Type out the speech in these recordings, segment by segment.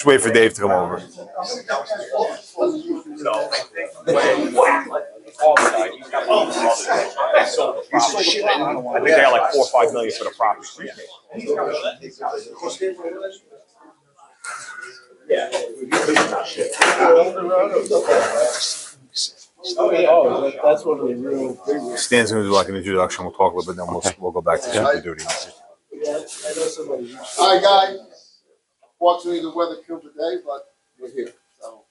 Just wait for Dave to come over. I think they got like 4 or 5 million for the property. Oh, that's one of the real big ones. Stan's going to do like an introduction. We'll talk a little bit, then we'll go back to Super Duty. Hi, guys. Fortunately, the weather killed the day, but we're here. So,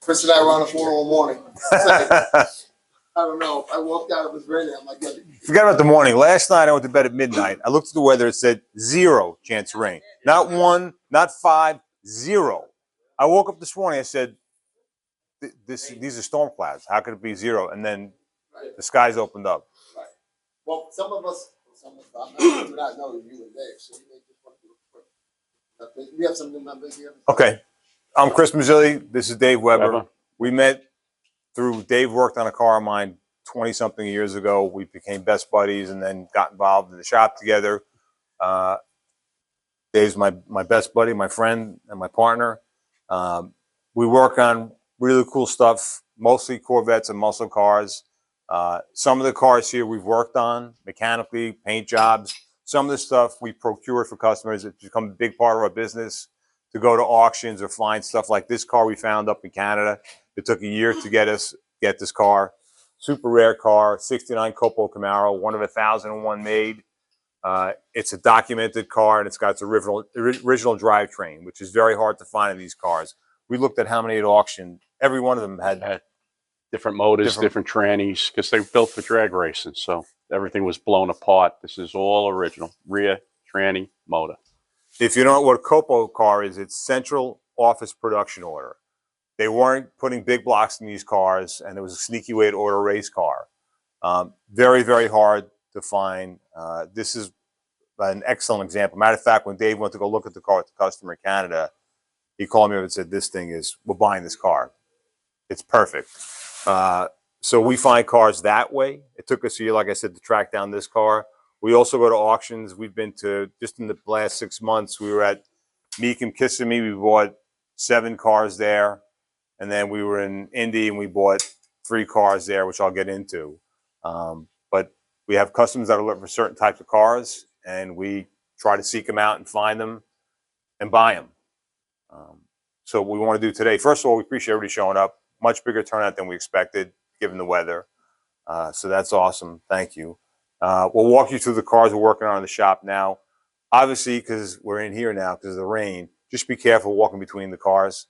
Chris and I were on the phone all morning. I don't know. I walked out, it was raining. I'm like, forget about the morning. Last night I went to bed at midnight. I looked at the weather. It said 0 chance of rain. Not 1, not 5, 0. I woke up this morning. I said, these are storm clouds. How could it be 0? And then the skies opened up. Right. Well, some of us do not know you and Dave, so we may just want to do it quick. We have some new members here. Okay. I'm Chris Mazzilli. This is Dave Weber. We met through Dave worked on a car of mine 20-something years ago. We became best buddies and then got involved in the shop together. Dave's my best buddy, my friend, and my partner. We work on really cool stuff, mostly Corvettes and muscle cars. Some of the cars here we've worked on mechanically, paint jobs. Some of the stuff we procured for customers. It's become a big part of our business to go to auctions or find stuff like this car we found up in Canada. It took a year to get this car. Super rare car, 69 Copo Camaro, one of 1,001 made. It's a documented car, and it's got its original drivetrain, which is very hard to find in these cars. We looked at how many at auction. Every one of them had different motors, different trannies, because they're built for drag racing. So everything was blown apart. This is all original, rear tranny motor. If you don't know what a Copo car is, it's Central Office Production Order. They weren't putting big blocks in these cars, and it was a sneaky way to order a race car. Very, very hard to find. This is an excellent example. Matter of fact, when Dave went to go look at the car with the customer in Canada, he called me up and said, we're buying this car. It's perfect. So we find cars that way. It took us a year, like I said, to track down this car. We also go to auctions. We've been to, just in the last 6 months, we were at Meek and Kissimmee. We bought 7 cars there. And then we were in Indy and we bought 3 cars there, which I'll get into. But we have customers that are looking for certain types of cars, and we try to seek them out and find them and buy them. So what we want to do today, first of all, we appreciate everybody showing up. Much bigger turnout than we expected, given the weather. So that's awesome. Thank you. We'll walk you through the cars we're working on in the shop now. Obviously, because we're in here now because of the rain, just be careful walking between the cars.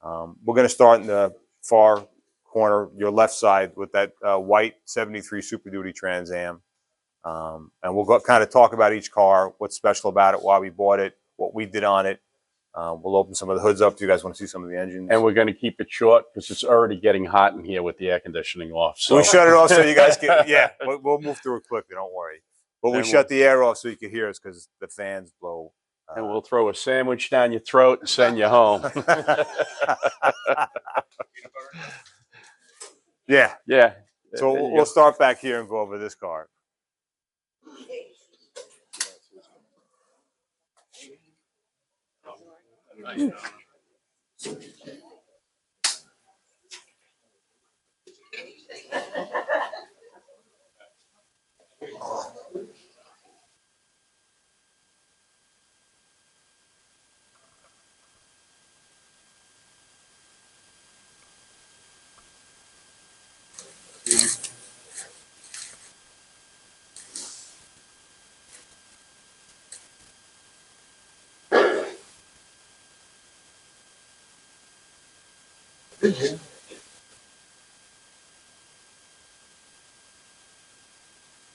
We're going to start in the far corner, your left side, with that white 73 Super Duty Trans Am. And we'll kind of talk about each car, what's special about it, why we bought it, what we did on it. We'll open some of the hoods up. Do you guys want to see some of the engines? And we're going to keep it short because it's already getting hot in here with the air conditioning off. So we shut it off so you guys can, yeah, we'll move through it quickly, don't worry. But we shut the air off so you can hear us because the fans blow. And we'll throw a sandwich down your throat and send you home. Yeah. Yeah. So we'll start back here and go over this car.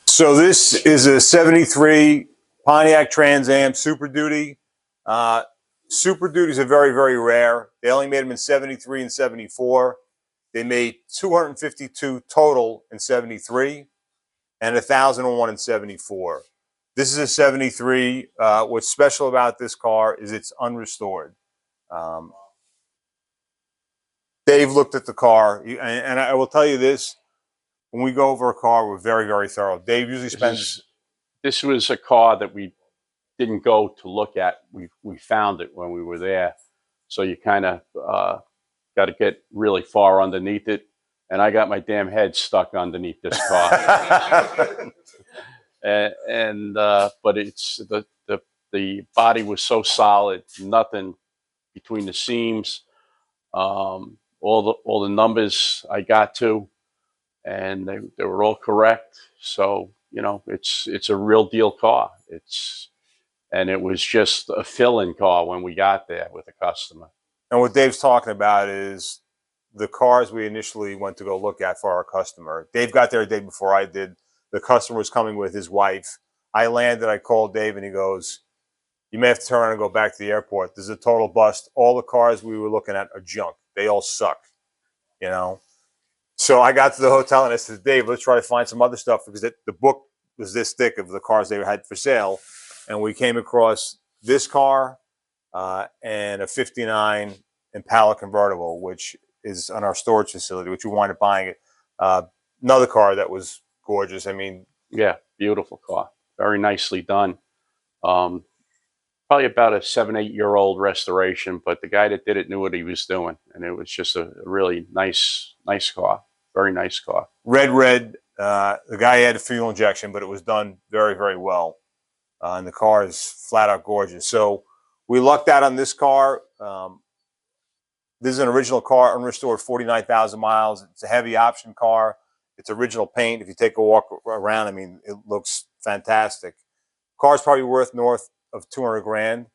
So this is a 73 Pontiac Trans Am Super Duty. Super Duties are very, very rare. They only made them in 73 and 74. They made 252 total in 73 and 1,001 in 74. This is a 73. What's special about this car is it's unrestored. Dave looked at the car, and I will tell you this. When we go over a car, we're very, very thorough. Dave usually spends... This was a car that we didn't go to look at. We found it when we were there. So you kind of got to get really far underneath it. And I got my damn head stuck underneath this car. But it's the body was so solid, nothing between the seams. All the numbers I got to, and they were all correct. So it's a real deal car. And it was just a fill-in car when we got there with the customer. And what Dave's talking about is the cars we initially went to go look at for our customer. Dave got there a day before I did. The customer was coming with his wife. I landed, I called Dave, and he goes, "You may have to turn around and go back to the airport. This is a total bust. All the cars we were looking at are junk. They all suck." So I got to the hotel and I said, "Dave, let's try to find some other stuff," because the book was this thick of the cars they had for sale. And we came across this car and a 59 Impala convertible, which is on our storage facility, which we wound up buying it. Another car that was gorgeous. I mean, yeah, beautiful car. Very nicely done. Probably about a 7-8 year old restoration, but the guy that did it knew what he was doing. And it was just a really nice car. Very nice car. Red. The guy had a fuel injection, but it was done very, very well. And the car is flat out gorgeous. So we lucked out on this car. This is an original car, unrestored, 49,000 miles. It's a heavy option car. It's original paint. If you take a walk around, I mean, it looks fantastic. Car's probably worth north of 200 grand.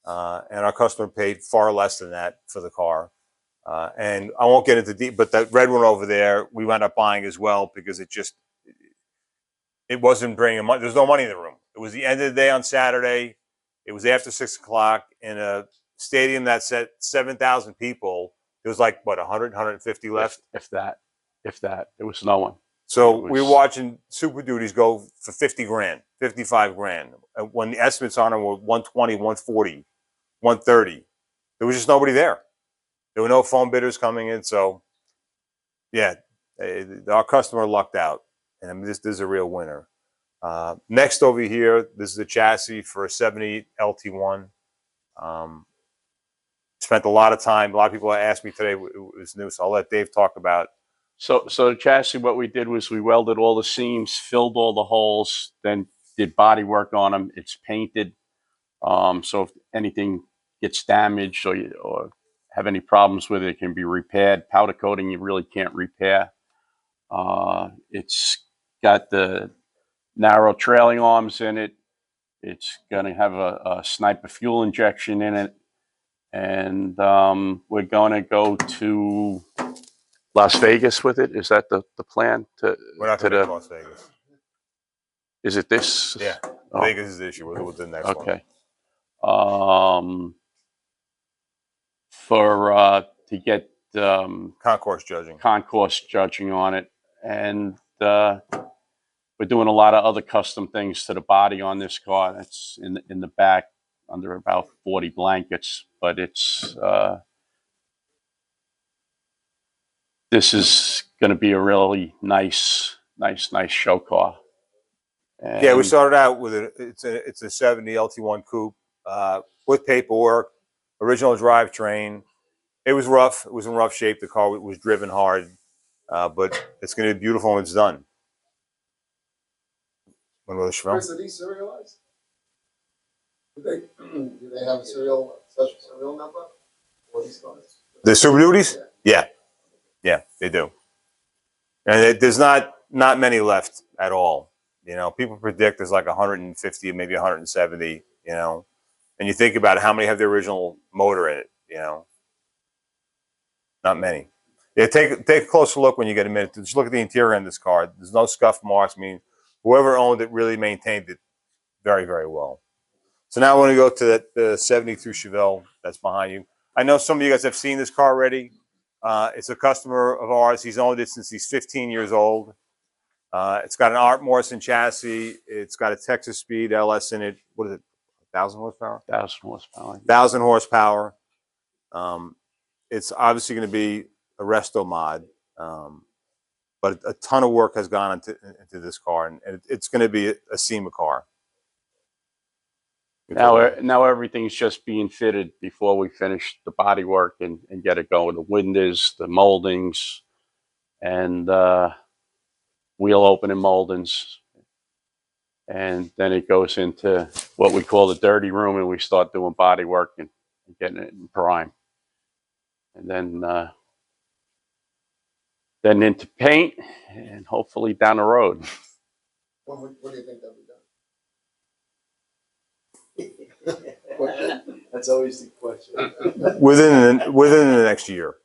And our customer paid far less than that for the car. And I won't get into deep, but that red one over there, we wound up buying as well because it wasn't bringing money. There's no money in the room. It was the end of the day on Saturday. It was after 6 o'clock in a stadium that said 7,000 people. It was like, what, 100, 150 left? If that. There was no one. So we were watching Super Duties go for 50 grand, 55 grand. When the estimates on them were 120, 140, 130. There was just nobody there. There were no phone bidders coming in. So, yeah, our customer lucked out. And I mean, this is a real winner. Next over here, this is a chassis for a 70 LT1. Spent a lot of time. A lot of people asked me today, it was new, so I'll let Dave talk about. So the chassis, what we did was we welded all the seams, filled all the holes, then did body work on them. It's painted. So if anything gets damaged or have any problems with it, it can be repaired. Powder coating, you really can't repair. It's got the narrow trailing arms in it. It's going to have a sniper fuel injection in it. And we're going to go to Las Vegas with it. Is that the plan? We're not going to Las Vegas. Is it this? Yeah. Oh. Vegas is the issue. We'll go with the next one. Okay. To get concourse judging on it. And we're doing a lot of other custom things to the body on this car. That's in the back under about 40 blankets. But it's this is going to be a really nice show car. And yeah, we started out with it's a 70 LT1 coupe with paperwork, original drivetrain. It was rough. It was in rough shape. The car was driven hard, but it's going to be beautiful when it's done. Chris, are these serialized? Do they have a special serial number for these cars? The Super Duties? Yeah, they do. And there's not many left at all. People predict there's like 150, maybe 170. And you think about how many have the original motor in it. Not many. Yeah, take a closer look when you get a minute. Just look at the interior in this car. There's no scuff marks. I mean, whoever owned it really maintained it very, very well. So now I want to go to the 72 Chevelle that's behind you. I know some of you guys have seen this car already. It's a customer of ours. He's owned it since he's 15 years old. It's got an Art Morrison chassis. It's got a Texas Speed LS in it. What is it? 1,000 horsepower? 1,000 horsepower. 1,000 horsepower. It's obviously going to be a resto mod, but a ton of work has gone into this car, and it's going to be a SEMA car. Now everything's just being fitted before we finish the body work and get it going. The windows, the moldings, and wheel opening moldings. And then it goes into what we call the dirty room, and we start doing body work and getting it in prime. And then into paint, and hopefully down the road. When do you think that'll be done? That's always the question. Within the next year.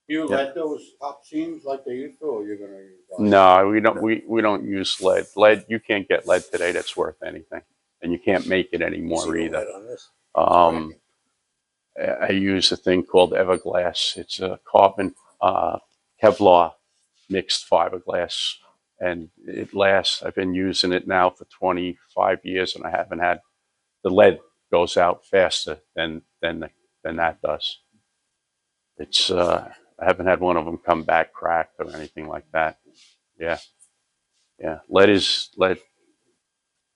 You let those top seams like they used to, or you're gonna use? No, we don't. We don't use lead. Lead, you can't get lead today that's worth anything, and you can't make it anymore either. I use a thing called Everglass. It's a carbon Kevlar mixed fiberglass, and it lasts. I've been using it now for 25 years, and I haven't had the lead goes out faster than that does. It's I haven't had one of them come back cracked or anything like that. Yeah. Lead is lead.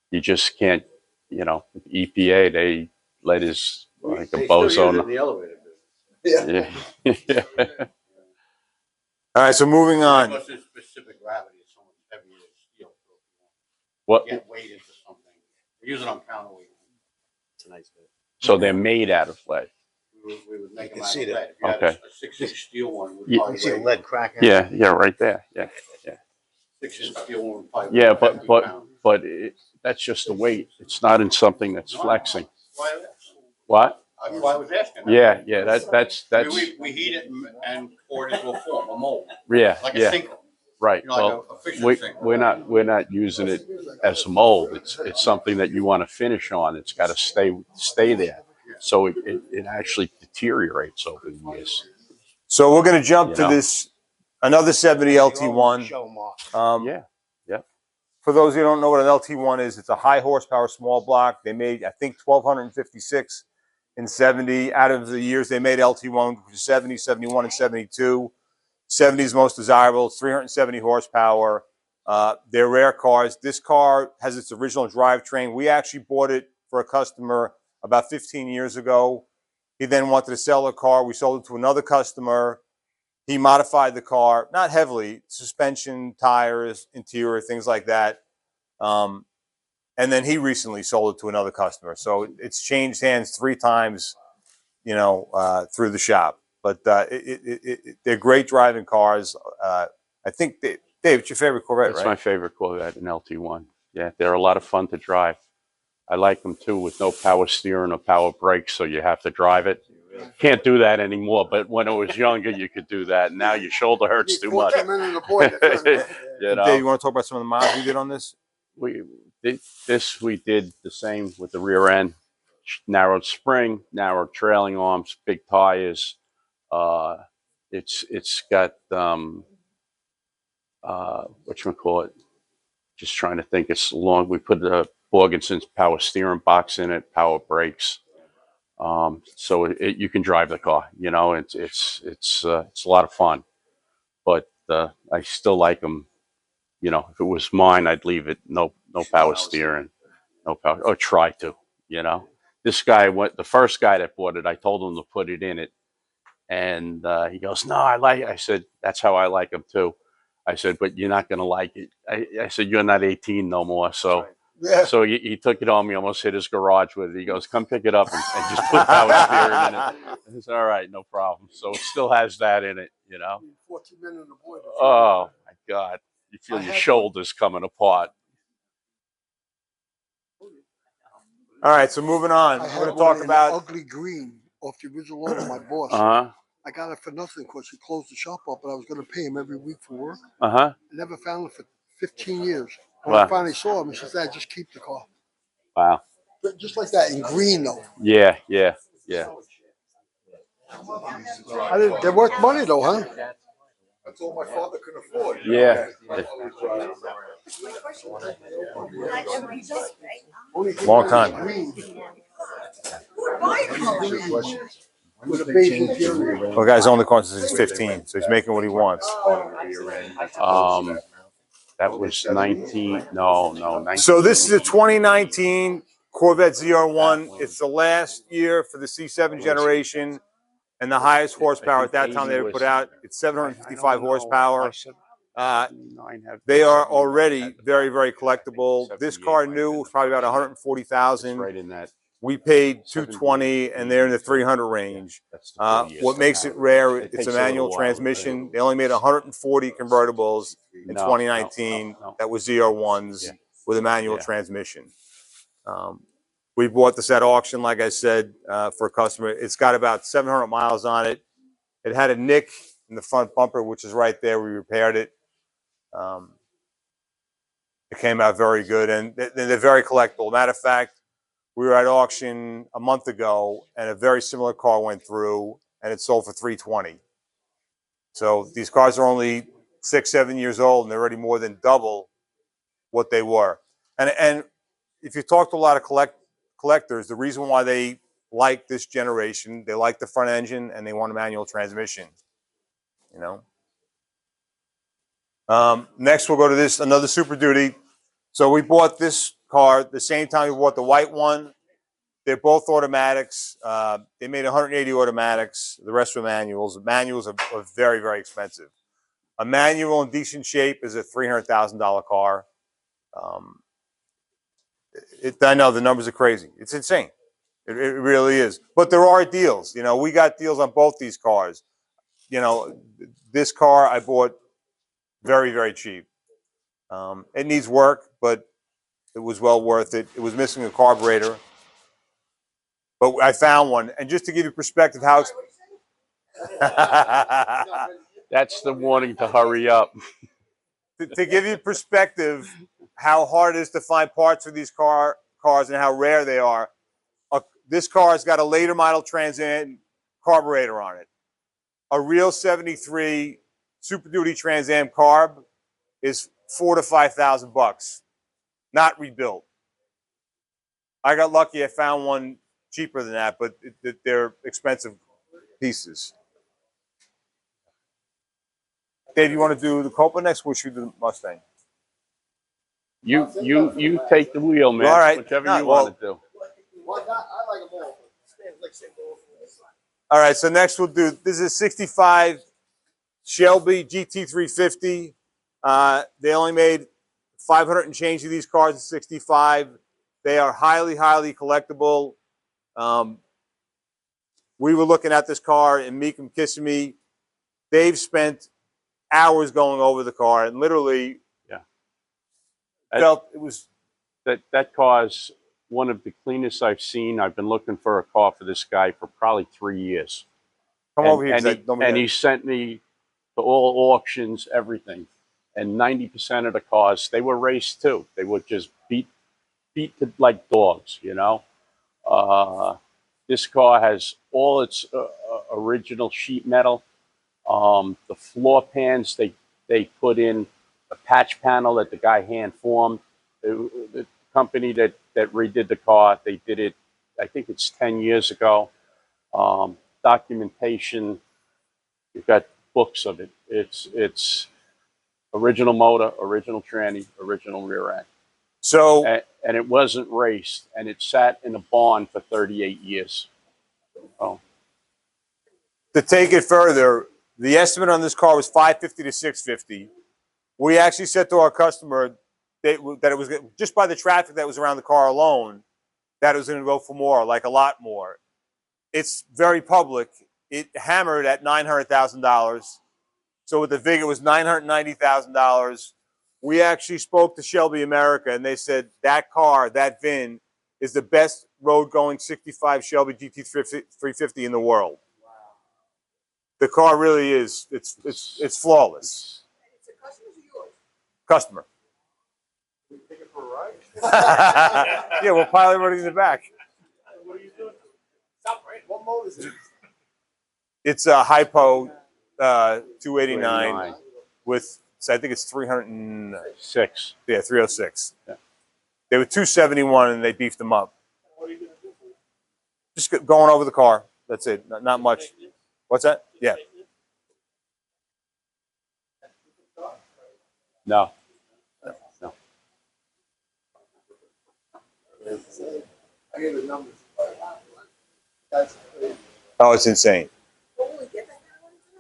You just can't, EPA, lead is like a boson. In the elevator business. Yeah. All right, so moving on. Because there's specific gravity, it's so much heavier than steel. What? Get weight into something. We use it on counterweight. It's a nice bit. So they're made out of lead. We would make them can out see of that. lead. If you had Okay. a 6-inch steel one, would Yeah. probably You see the weigh lead cracking? Yeah, right there. Yeah. 6-inch steel one would probably Yeah, weigh 50 pounds. but that's just the weight. It's not in something that's flexing. Why- What? That's why I was asking. Yeah. That's We heat it and pour it into a form, a mold, yeah, like a yeah. sink. Right. You know, like a fishing sink. We're not using it as a mold. It's something that you want to finish on. It's got to stay there. So it actually deteriorates over the years. So we're going to jump to Yeah. this another 70 LT1. Show 'em off. Yeah. For those who don't know what an LT1 is, it's a high horsepower small block. They made, I think, 1,256 in 70. Out of the years they made LT1, which is 70, 71, and 72. 70 is most desirable. It's 370 horsepower. They're rare cars. This car has its original drivetrain. We actually bought it for a customer about 15 years ago. He then wanted to sell the car. We sold it to another customer. He modified the car, not heavily, suspension, tires, interior, things like that. And then he recently sold it to another customer. So it's changed hands 3 times, through the shop. But they're great driving cars. I think, Dave, it's your favorite Corvette, It's right? my favorite Corvette, an LT1. Yeah, they're a lot of fun to drive. I like them too, with no power steering or power brakes, so you have to drive it. Can't do that anymore, but when I was younger, you could do that. Now your shoulder hurts too much. 14 men in the boy. Dave, you want to talk about some of the mods we did on this? We did the same with the rear end, narrowed spring, narrowed trailing arms, big tires. It's got whatchamacallit, just trying to think. It's long. We put the Borgenson's power steering box in it, power brakes. So you can drive the car. It's a lot of fun. But I still like them. If it was mine, I'd leave it no power steering, no power, or try to. This guy the first guy that bought it. I told him to put it in it, and he goes, "No, I said, "That's how I like them too." I said, "But you're not gonna like it." I said, "You're not 18 no more." So. Yeah. So he took it on me, almost hit his garage with it. He goes, "Come pick it up and just put power steering in it." I said, "All right, no problem." So it still has that in it, 14 men in the boy. Oh my God, you feel your shoulders coming apart. All right, so moving on. I We're had going to one talk in about. ugly green off the original owner, my boss. I got it for nothing because he closed the shop up, but I was going to pay him every week for work. I never found it for 15 years. When I finally saw him, he said, "Dad, just keep the car." Wow. But just like that, in green though. Yeah. They're worth money though, huh? That's all my father could afford. Yeah. Long time. With a base interior. Well, guy's only car since he's 15, so he's making what he wants. That was 19. No, 19. So this is a 2019 Corvette ZR1. That one. It's the last year for the C7 generation and the highest horsepower at that time they ever put out. It's 755 horsepower. They are already very, very collectible. This car new was probably about 140,000. Right in that. We paid 220, and they're in the 300 range. What makes it rare? It's a manual transmission. They only made 140 convertibles in 2019. That was ZR1s with a manual transmission. We bought this at auction, like I said, for a customer. It's got about 700 miles on it. It had a nick in the front bumper, which is right there. We repaired it. It came out very good, and they're very collectible. Matter of fact, we were at auction a month ago, and a very similar car went through, and it sold for $320. So these cars are only 6, 7 years old, and they're already more than double what they were. And if you talk to a lot of collectors, the reason why they like this generation, they like the front engine, and they want a manual transmission. You know. Next, we'll go to this, another Super Duty. So we bought this car the same time we bought the white one. They're both automatics. They made 180 automatics. The rest were manuals. Manuals are very, very expensive. A manual in decent shape is a $300,000 car. I know the numbers are crazy. It's insane. It really is. But there are deals. You know, we got deals on both these cars. You know, this car I bought very, very cheap. It needs work, but it was well worth it. It was missing a carburetor, but I found one. And just to give you perspective, how That's the warning to hurry up. to give you perspective, how hard it is to find parts for these cars and how rare they are. This car has got a later model Trans Am carburetor on it. A real '73 Super Duty Trans Am carb is $4,000 to $5,000, not rebuilt. I got lucky; I found one cheaper than that, but they're expensive pieces. Dave, you want to do the Copa next? Or should we do the Mustang? You take the wheel, man. All right. Whichever you want to do. Why not? I like them all. All right, so next we'll do, this is a 65 Shelby GT350. They only made 500 and change of these cars in 65. They are highly, highly collectible. We were looking at this car in Meekum Kissimmee. Dave spent hours going over the car and literally felt it was... That car is one of the cleanest I've seen. I've been looking for a car for this guy for probably 3 years. Come over here. And he sent me to all auctions, everything. And 90% of the cars, they were raced too. They were just beat to like dogs, you know. This car has all its original sheet metal. The floor pans, they put in a patch panel that the guy hand formed. The company that redid the car, they did it, I think it's 10 years ago. Documentation, you've got books of it. It's original motor, original tranny, original rear end. So, and it wasn't raced, and it sat in a barn for 38 years. Oh. To take it further, the estimate on this car was $550 to $650. We actually said to our customer that it was, just by the traffic that was around the car alone, that it was going to go for more, like a lot more. It's very public. It hammered at $900,000. So with the VIG, it was $990,000. We actually spoke to Shelby America, and they said that car, that VIN, is the best road-going 65 Shelby GT350 in the world. Wow. The car really is. It's flawless. It's a customer's or yours? Customer. We take it for a ride? Yeah, we'll pile everybody in the back. What are you doing? Stop, right? What mode is it? It's a Hypo 289 with, so I think it's 306. Yeah, 306. Yeah. They were 271 and they beefed them up. What are you going to do? Just going over the car. That's it. Not much. What's that? Yeah. No. I hear the numbers. That's crazy. Oh, it's insane. Will we get that kind of money for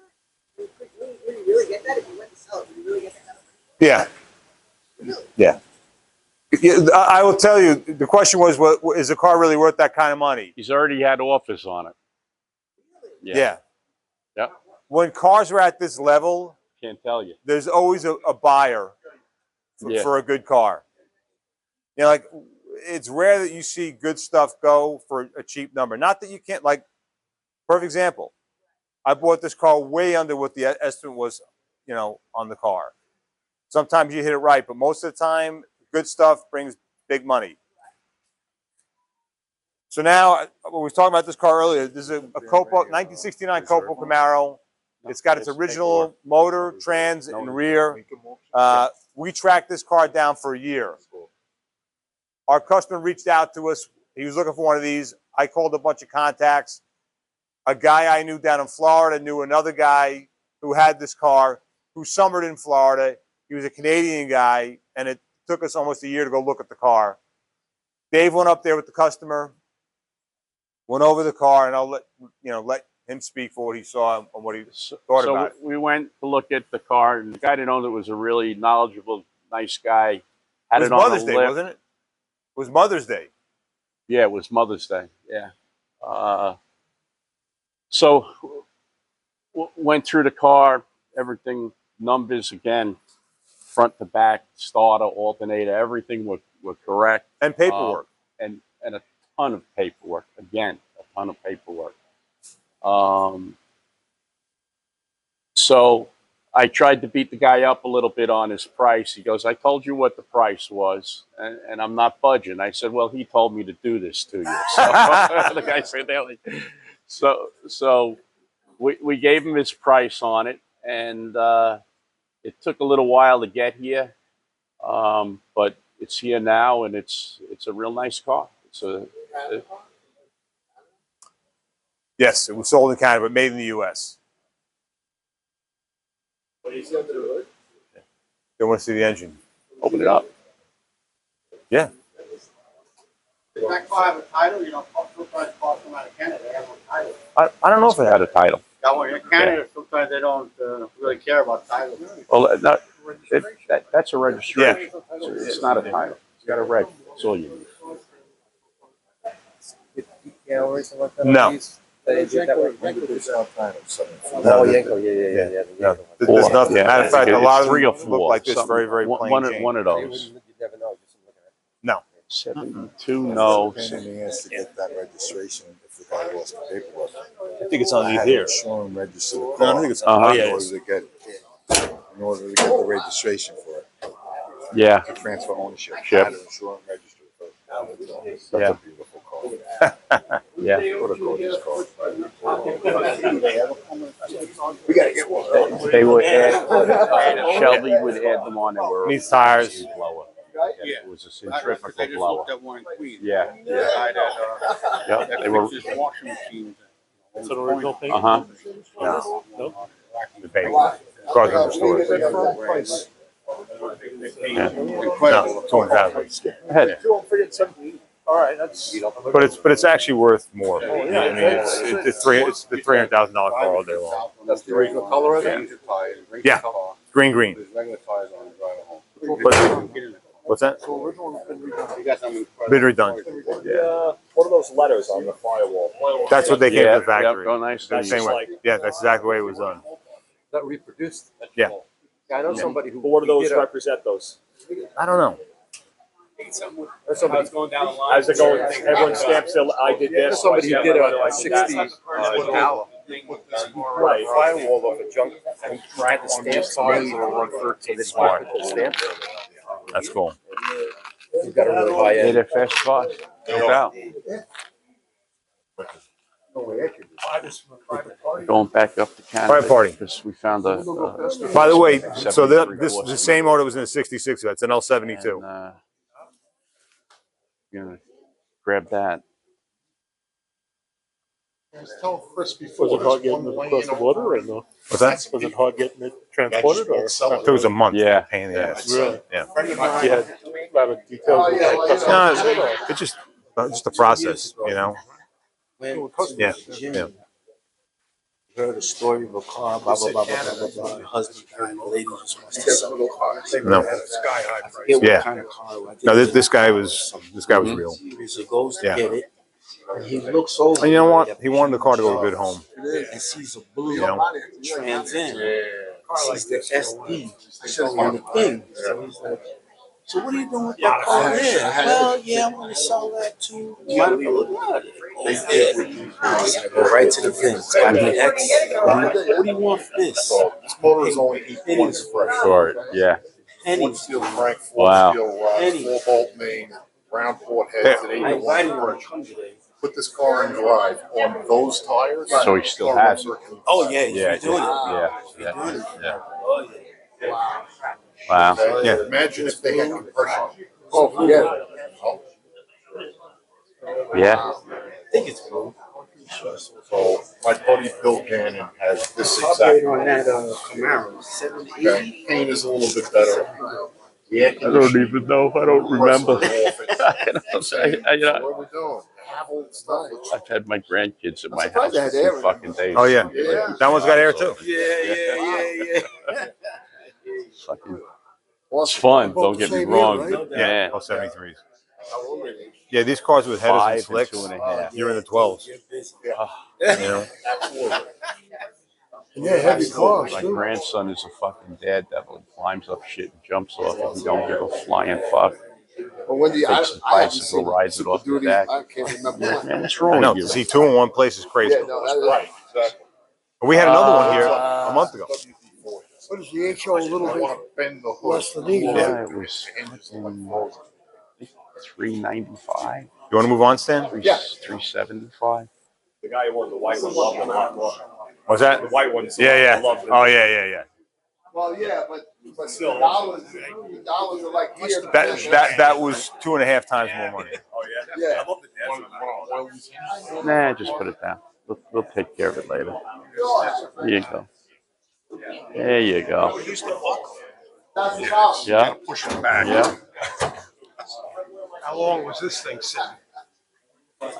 that? Would you really get that if you went to sell it? Would you really get that kind of Yeah. money? Really? Yeah. Yeah, I will tell you, the question was, what, is the car really worth that kind of money? He's already had offers on it. Yeah. Yep. When cars are at this level, Can't tell you. there's always a buyer for a good car. You know, like, it's rare that you see good stuff go for a cheap number. Not that you can't, like, perfect example. I bought this car way under what the estimate was, you know, on the car. Sometimes you hit it right, but most of the time, good stuff brings big money. So now, we were talking about this car earlier. This is a Copo, 1969 Copo Camaro. It's got its original motor, trans, and rear. We tracked this car down for a year. Our customer reached out to us. He was looking for one of these. I called a bunch of contacts. A guy I knew down in Florida knew another guy who had this car, who summered in Florida. He was a Canadian guy, and it took us almost a year to go look at the car. Dave went up there with the customer, went over the car, and I'll let him speak for what he saw and what he thought about it. So we went to look at the car, and the guy that owned it was a really knowledgeable, nice guy. Had It was it on Mother's a Day, lip. wasn't it? It was Mother's Day. Yeah, it was Mother's Day. Yeah. So went through the car, everything, numbers again, front to back, starter, alternator, everything were correct. And paperwork. And a ton of paperwork. Again, a ton of paperwork. So I tried to beat the guy up a little bit on his price. He goes, I told you what the price was, and I'm not budging. I said, well, he told me to do this to you. So the guy said, so we gave him his price on it, and it took a little while to get here, but it's here now, and it's a real nice car. Yes, it was sold in Canada, but made in the U.S. They want to see the engine. Open it up. Yeah. Does that car have a title? You know, sometimes cars come out of Canada, they have no title. I don't know if it had a title. That one in Canada, sometimes they don't really care about titles. Well, that's a registration. It's not a title. It's got a reg. That's all you need. No. Oh, Yanko, yeah. No. There's nothing. Matter of fact, a lot of them 3 or look 4. like this, something. very, very plain One of Jane. those. You never know. Just look at it. No. 72, no. Pain in the ass to get that registration if the guy lost the paperwork. I think it's I underneath had here. to show him register the No, I car don't think it's Uh-huh. in order to get the registration for it. Yeah. To transfer ownership. Yep. I had to insure and register it first. That's Yeah. a beautiful car. Yeah. What a gorgeous car. We gotta get one. They would add, Shelby would add them on. They were Needs tires. blower. Yeah. It was a They centrifugal just blower. looked at one in Queens. Yeah. The guy Yep. that They were. fixes washing machines. It's an original paint? Uh-huh. The bank. Cars are restored. Yeah. No, 200,000. Ahead. All right, that's. But it's actually worth more. I mean, it's the $300,000 car all day long. That's the original color of it? Change the tires, ring Yeah. the car. Green. There's regular tires on it, drive it home. But, what's that? You got something. Been redone. Yeah. What are those letters on the firewall? That's what they came Yeah. to the factory. Yep. Go nice. The same way. Yeah, that's exactly the way it was done. That reproduced. Yeah. I know somebody who. But what do those did a- represent, those? I don't know. There's somebody, As they're going, everyone stamps their, I did there's this. somebody who did a I did that. 60 Impala. Right. Firewall off a junk and tried to stamp tires that were on 13 this market to stamp. That's cool. He's got a really high They're end. their fast cars. No doubt. Going back up to Canada. Private party. Because we found a. By the way, so 73 this horse. the same motor was in a 66. That's an L72. And, gonna grab that. Tell Chris Was it hard getting it across the border or no? What's that? Was it hard getting it transported or? It took us a month. Yeah. Pain in the ass. Really? Yeah. You had a lot of details. No, it just just the process, you know. When Yeah, Jim yeah. heard a story of a car, blah blah blah blah blah blah. Her husband died, the lady just wants to sell it. No. I forget Yeah. what kind of car. I think No, it was this a guy car or was something. real. So he goes to Yeah. get it, and he looks over. And you know what? at He wanted the car to go to a Jim's good home. and sees a blue You know. Trans Am. Sees the SD on the thing. So he's like, so what are you doing with that car there? Well, yeah, I'm going to sell that too. Mind if I look at it? I go right to the thing. It's got the X. What do you want for this? This motor is only 8 Pennies points fresh. Short. Yeah. Pennies. Steel crank, Wow. steel 4-bolt main, round port heads at 8 I invited him to fresh. come today. Put this car in drive on those tires. So he still has it. Oh, yeah, he's Yeah. doing it. Yeah. Oh, yeah. Wow. Yeah. Imagine if they had compression. Oh, forget it. Yeah. I think it's cool. So my buddy Bill Gannon has this exact. Carburetor on that Camaro, 780. Okay. Paint is a little bit better. Yeah, I don't even know. I don't remember. So what we're doing? Have all the stuff. I've had my grandkids at I'm my surprised house they for had 2 air. fucking days. Oh yeah. Yeah. That one's got air too. Yeah. Fucking, it's fun. Don't get me wrong. But Yeah. man, All 73s. Yeah, these cars with headers and 5 and slicks. 2.5. You're in the 12s. You know. Yeah, heavy cars My too. grandson is a fucking daredevil. He climbs up shit and jumps off it. He don't give a flying fuck. But when the I Takes his haven't bicycle, seen rides it Super off the Duty. deck. I can't remember. Yeah, when. man, what's I wrong know. with To you? see two in one place is crazy. Yeah, no, that is Right, exactly. But we had another one here a month ago. What is the HO a little I bit? want to bend the hood. Less than these. Yeah, it was $395. You want to move on, Stan? Yeah. $375. The guy who won the white one loved it a lot more. What's that? The white ones. Yeah, yeah. Loved it. Oh, yeah. Well, yeah, but still, the dollars are like here. That was 2.5 times more money. Oh yeah. Yeah. I love the dash. Nah, just put it down. We'll take care of it later. There you go. There you go. That's the problem. Yeah. Push it back. Yeah. How long was this thing sitting?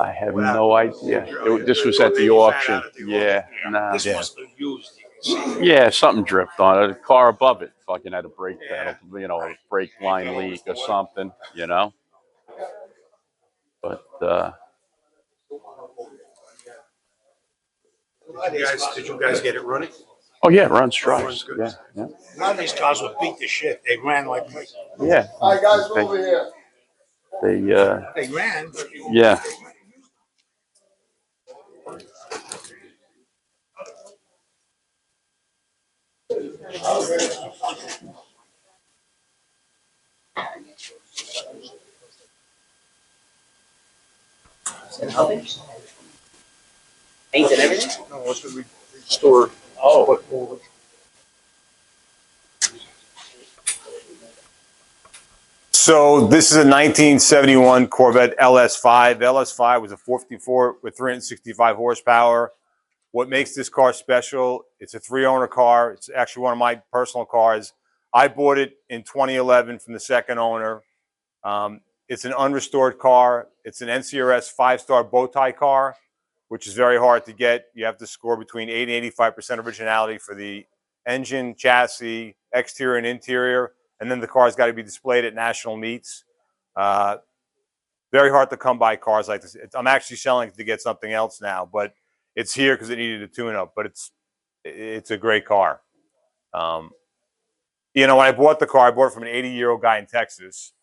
I have no idea. This was at the auction. Yeah. Nah. This Yeah. must have used. You can see. Yeah, something dripped on it. The car above it fucking had a brake pedal, a brake line leak or something, But Did you guys get it running? oh yeah, runs drives. Yeah, yeah, A lot of these cars would beat the shit. They ran like yeah. All right, guys, we're over here. They they ran. yeah. Paint and everything? No, it's going to be restored. Oh. So this is a 1971 Corvette LS5. LS5 was a 454 with 365 horsepower. What makes this car special? It's a 3-owner car. It's actually one of my personal cars. I bought it in 2011 from the second owner. It's an unrestored car. It's an NCRS 5-star bow tie car, which is very hard to get. You have to score between 80 and 85% originality for the engine, chassis, exterior and interior. And then the car's got to be displayed at national meets. Very hard to come by cars like this. I'm actually selling it to get something else now, but it's here because it needed a tune-up. But it's a great car. When I bought the car, I bought it from an 80-year-old guy in Texas.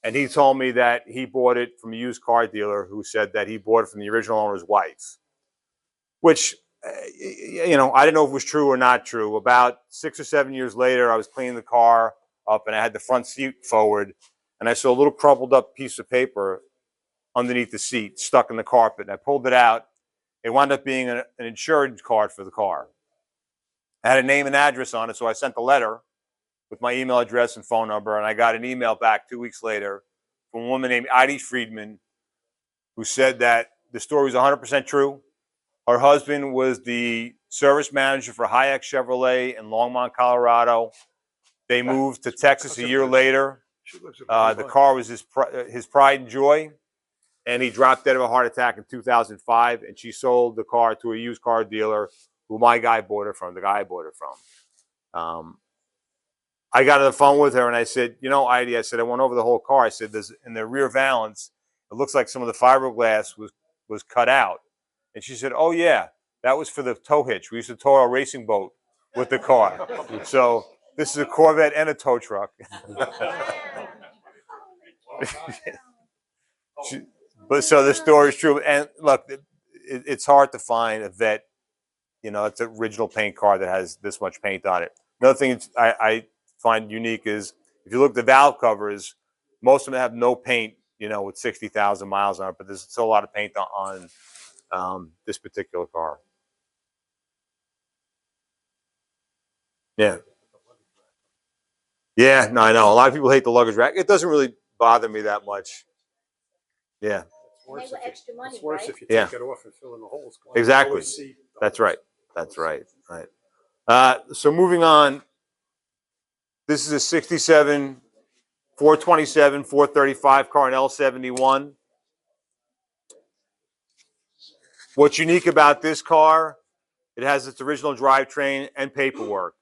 And he told me that he bought it from a used car dealer who said that he bought it from the original owner's wife, which, I didn't know if it was true or not true. About 6 or 7 years later, I was cleaning the car up and I had the front seat forward and I saw a little crumpled up piece of paper underneath the seat stuck in the carpet. And I pulled it out. It wound up being an insurance card for the car. I had a name and address on it, so I sent a letter with my email address and phone number, and I got an email back 2 weeks later from a woman named Heidi Friedman who said that the story was 100% true. Her husband was the service manager for Hayek Chevrolet in Longmont, Colorado. They moved to Texas a year later. The car was his pride and joy. and he dropped dead of a heart attack in 2005. And she sold the car to a used car dealer who my guy bought it from, the guy I bought it from. I got on the phone with her and I said, you know, Heidi, I said, I went over the whole car. I said, there's in the rear valance, it looks like some of the fiberglass was cut out. And she said, oh, yeah, that was for the tow hitch. We used to tow our racing boat with the car. So this is a Corvette and a tow truck. But so the story is true. And look, it's hard to find a Vet, you know, it's an original paint car that has this much paint on it. Another thing I find unique is if you look at the valve covers, most of them have no paint, you know, with 60,000 miles on it, but there's still a lot of paint on this particular car. Yeah. Yeah, no, I know. A lot of people hate the luggage rack. It doesn't really bother me that much. Yeah. It's worse if you Yeah. take it off and fill in the holes. Exactly. That's right. That's right. Right. So moving on. This is a 67, 427, 435 car, an L71. What's unique about this car, it has its original drivetrain and paperwork.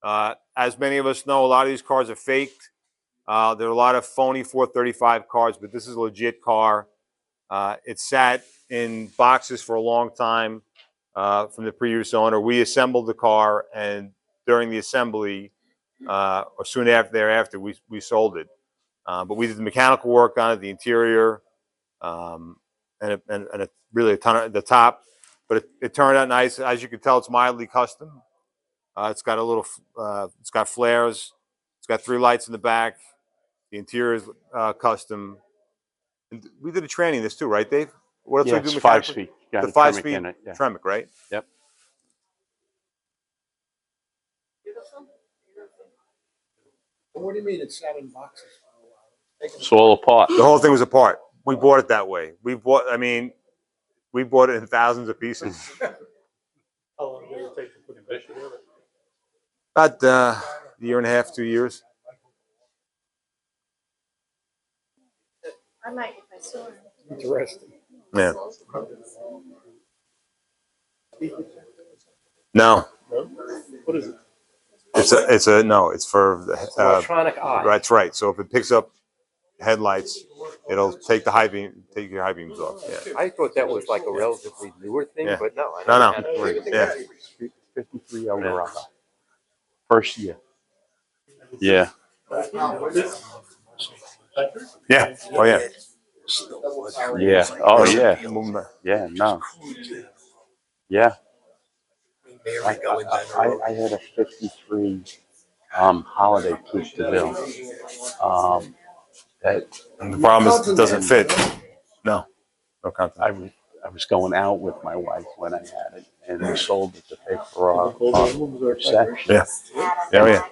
As many of us know, a lot of these cars are faked. There are a lot of phony 435 cars, but this is a legit car. It sat in boxes for a long time from the previous owner. We assembled the car, and during the assembly, or soon after thereafter, we sold it. But we did the mechanical work on it, the interior, and really a ton of the top. But it turned out nice. As you can tell, it's mildly custom. It's got a little, it's got flares. It's got 3 lights in the back. The interior is custom. And we did a training this too, right, Dave? What else Yeah, we do it's mechanically? 5-speed. Got The a Tremec 5-speed in it, yeah. Tremec, right? Yep. What do you mean it sat in boxes for a while? It's all apart. The whole thing was apart. We bought it that way. We bought it in thousands of pieces. How long did it take to put it back together? About a year and a half, 2 years. I might if I saw him. Interesting. Yeah. No. What is it? It's for Electronic eye. that's right. So if it picks up headlights, it'll take your high beams off. Yeah. I thought that was like a relatively newer thing, Yeah. but no. No. Yeah. 53 Eldorado. First year. Yeah. Yeah. Oh yeah. Yeah. Oh, yeah. Yeah, no. Yeah. I had a 53 Holiday Coupe de Ville. And the problem is it doesn't fit. No content. I was going out with my wife when I had it, and we sold it to pay for our reception. Yeah. Yeah. Yeah.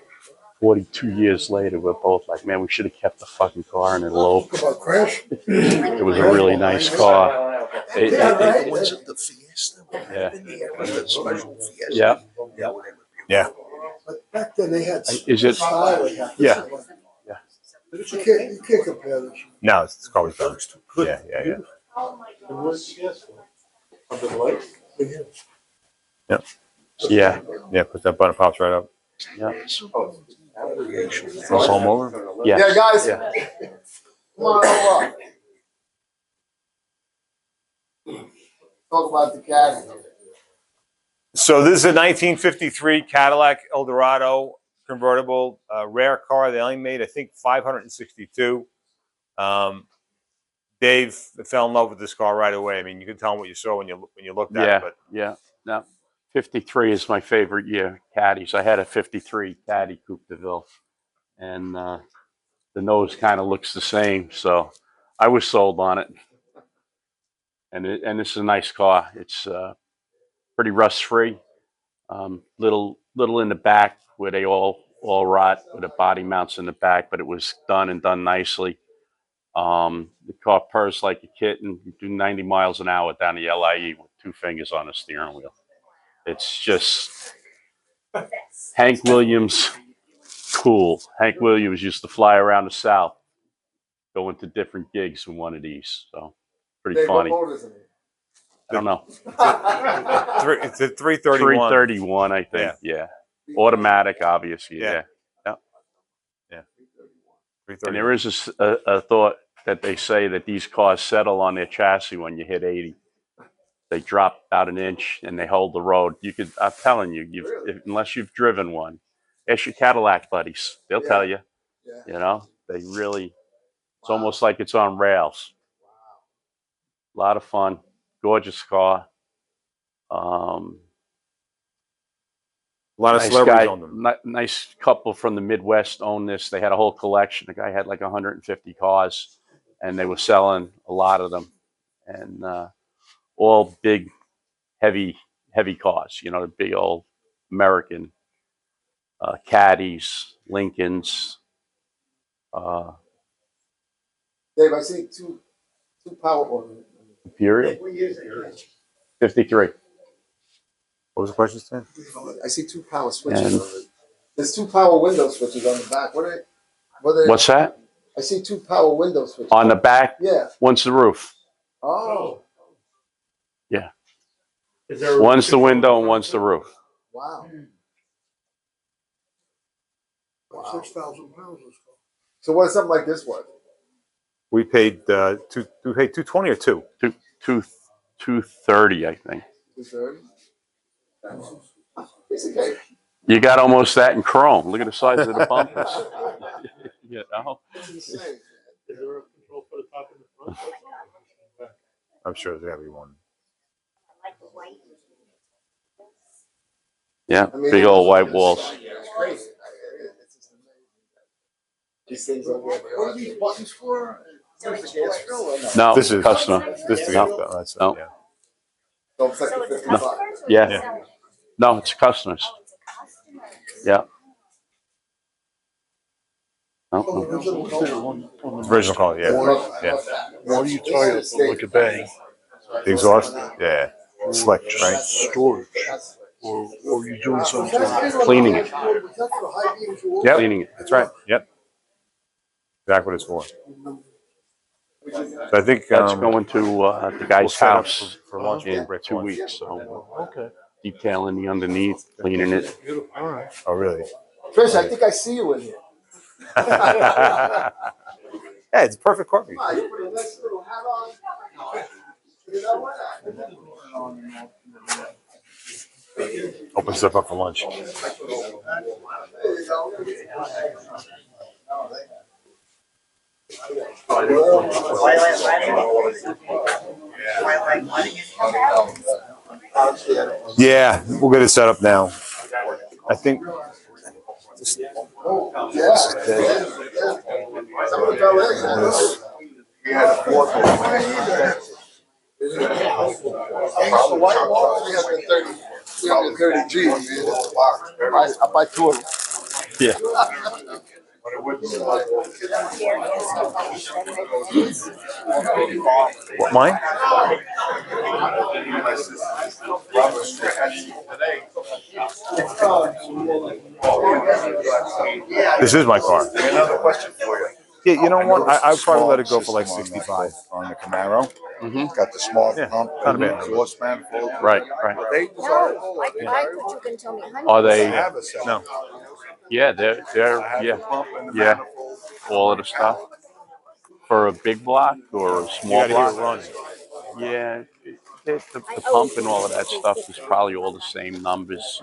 42 years later, we're both like, man, we should have kept the fucking car and it eloped. It was a really nice car. Was it the Fiesta? Yeah. The special Fiesta? Yeah. Yeah. But back then they had Is it? Yeah. But you can't compare this. No, it's always better. Yeah. Oh my And God. where's the gas one? Under the light? Yeah. Yeah. Put that button, pops right up. Yeah. Goes home over. Yeah. Yeah, guys. Yeah. Come on over. Talk about the cat. So this is a 1953 Cadillac Eldorado convertible, rare car. They only made, I think, 562. Dave fell in love with this car right away. I mean, you can tell what you saw when you looked at it. But Yeah. No. 53 is my favorite year, Caddies. I had a 53 Caddy Coupe de Ville, and the nose kind of looks the same, so I was sold on it. And this is a nice car. It's pretty rust free. Little in the back where they all rot, with the body mounts in the back, but it was done nicely. The car purrs like a kitten. You do 90 miles an hour down the LIE with 2 fingers on the steering wheel. It's just Hank Williams cool. Hank Williams used to fly around the South, going to different gigs in one of these. So pretty Dave, what funny. motor is it? I don't know. It's a 331. 331, I think. Yeah. Automatic, obviously. Yeah. Yeah. 331. And there is a thought that they say that these cars settle on their chassis when you hit 80. They drop about an inch and they hold the road. I'm telling you, unless you've driven one, ask your Cadillac buddies. They'll tell you. Yeah. You know, they really. It's almost like it's on rails. A lot of fun. Gorgeous car. A lot of Nice celebrities guy, on them. nice couple from the Midwest owned this. They had a whole collection. The guy had like 150 cars, and they were selling a lot of them, and all big, heavy cars. You know, the big old American Caddies, Lincolns. Dave, I see two power orders. Period. 53. What was the question, Stan? I see two power switches. And There's two power window switches on the back. What are they? what's that? I see two power window switches. On the back? Yeah. One's the roof. Oh. Yeah. One's the window and one's the roof. Wow. 6,000 pounds or so. So what is something like this worth? We paid 220 or 2? 230, I think. 230. Piece of cake. You got almost that in chrome. Look at the size of the bumpers. You know? It's insane. Is there a control for the top and the front? I'm sure there's every one. Yeah, I mean, big old white walls. It's crazy. It's just amazing. These things are what are these buttons for? Here's the gas fill or no? No, This is custom. This is No. that's No. yeah. No, it's like the 55. Yeah. Yeah. No, it's customers. Yeah. No. Original color, yeah. Yeah. What do you tire for, like a bag? The exhaust, yeah. Slick, right? Storage. Or you doing something? Cleaning it. Yep. Cleaning it. That's right. Yep. Exactly what it's for. So I think That's going to the we'll guy's set up house for lunch in break 2 lunch. weeks. So Okay. detailing the underneath, cleaning it. Beautiful. All right. Oh, really? Trish, I think I see you in here. Yeah, it's a perfect car. Come on, you put a nice little hat on. You know what? Open stuff up for lunch. There you go. Yeah, we'll get it set up now. I think. Yeah. Some of the fellas, the white wall, 330 G, man. I buy two of them. Yeah. What, mine? This is my car. Another question for you. Yeah, you know what? I'd probably let it go for like 65. On the Camaro. Mm-hmm. It's got the small Yeah, pump not and a the bad. exhaust manifold. Right, right. Are they desirable? I thought you can tell me. Are They they? have a set. No. Yeah, they're I have yeah, the pump and the yeah. manifold. All of the stuff for a big block or a You small got to hear it block. running. Yeah, the pump and all of that stuff is probably all the same numbers.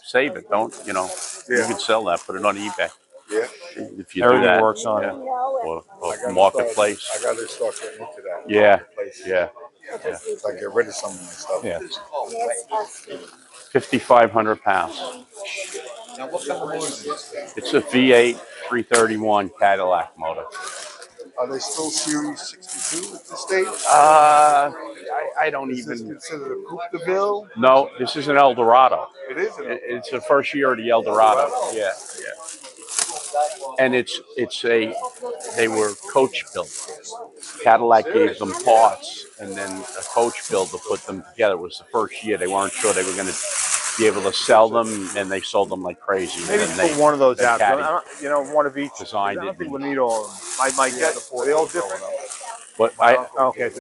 Save it, don't you know? You Yeah. could sell that, put it on eBay. Yeah. If you do Everything that, works on yeah. it. Or I gotta marketplace. I got to start getting into that. Yeah, Marketplace. yeah. So I get rid of some of my stuff. Yeah. 5,500 pounds. Now, what kind of motors is this thing? It's a V8 331 Cadillac motor. Are they still Series 62 at this stage? I don't Is this even. considered a Coupe de Ville? No, this is an Eldorado. It is an It's the first year of the Eldorado. Yeah, yeah. And they were coach built. Cadillac gave them parts, and then a coach builder put them together. It was the first year. They weren't sure they were going to be able to sell them, and they sold them like crazy. Maybe And then put one of those then out. Caddy You know, one of each. designed I don't it. think we need all of them. My guess, are they all different? But I Okay.